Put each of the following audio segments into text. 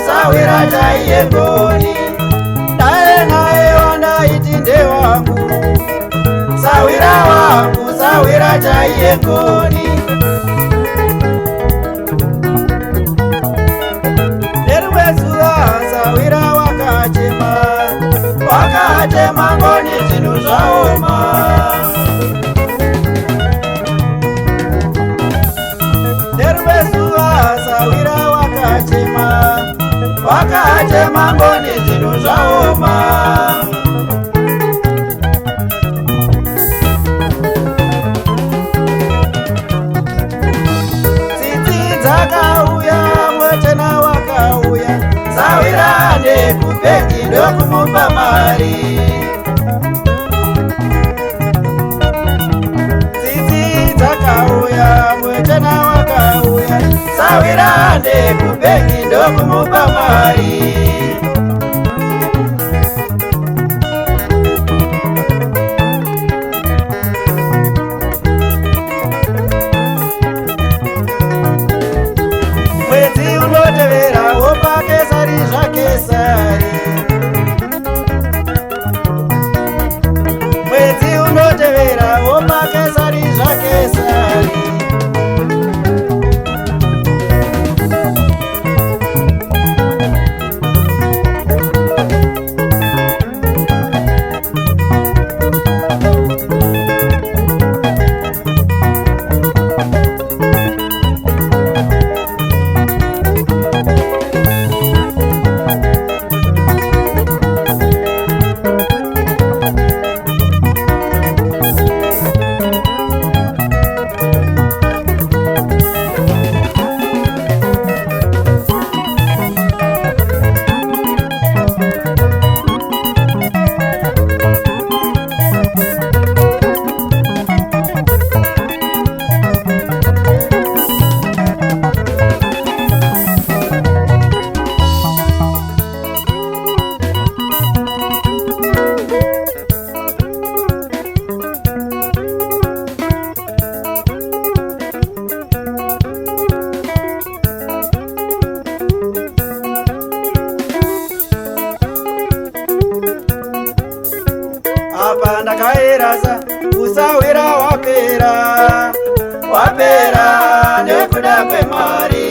Sawira chaiye ngoni, nae nae wanaiti nde wangu. Sawira wangu, sawira chaiye ngoni. Neruwezuwa sawira wakachema, wakachema ngoni zinu zvaoma. Neruwezuwa sawira wakachema, wakachema ngoni zinu zvaoma. Tsitsi dzakauya, mwechena wakauya, sawira nekubheki ndokumupa mari. Tsitsi dzakauya, mwechena wakauya, sawira nekubheki ndokumupa mari. Mwedzi unotevera wopa Kesari zvaKesari. Mwedzi unotevera wopa Kesari zvaKesari. Apa ndakairasa kusawira wapera, wapera nekuda kwemari.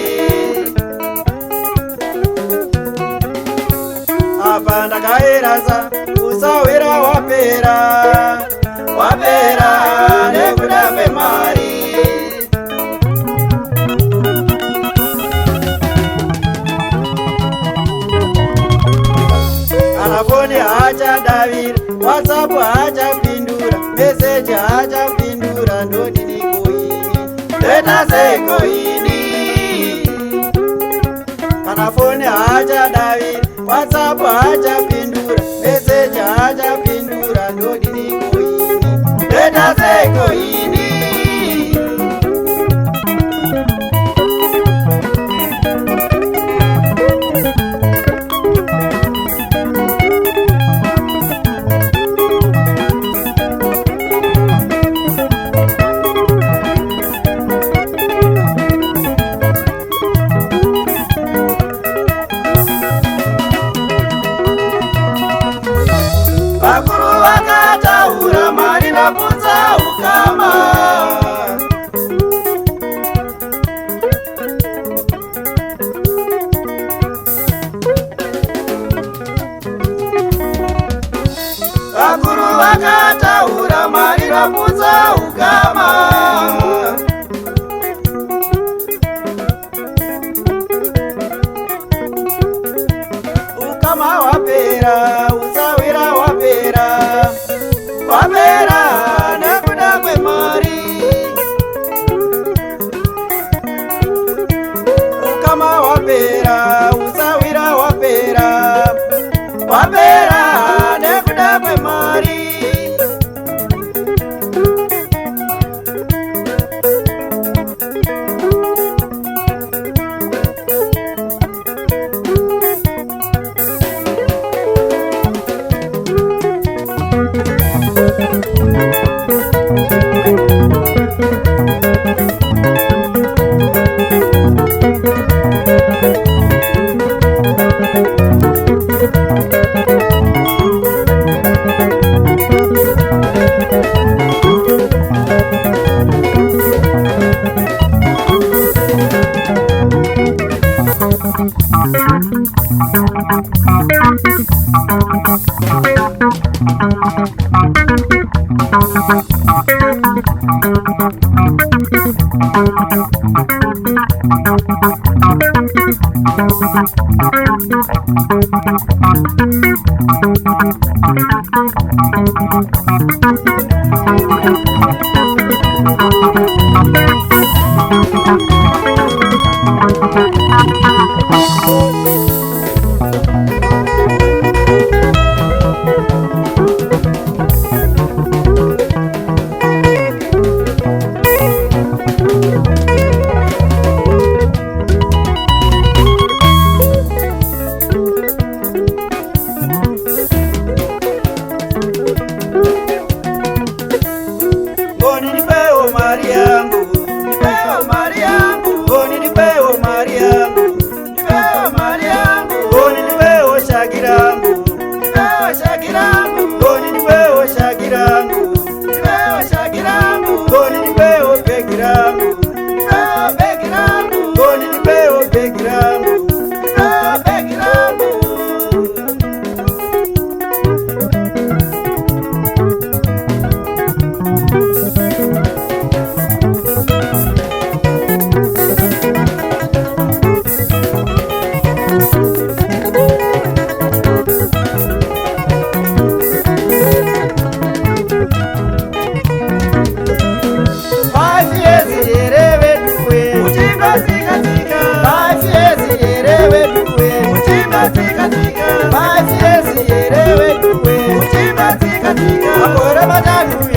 Apa ndakairasa kusawira wapera, wapera nekuda kwemari. Anafoni hachadavira, WhatsApp hachapindura, message hachapindura, ndodini koini, ndeta sekoini. Anafoni hachadavira, WhatsApp hachapindura, message hachapindura, ndodini koini, ndeta sekoini. Vakuru vakataura mari naputsa ukama. Agora matando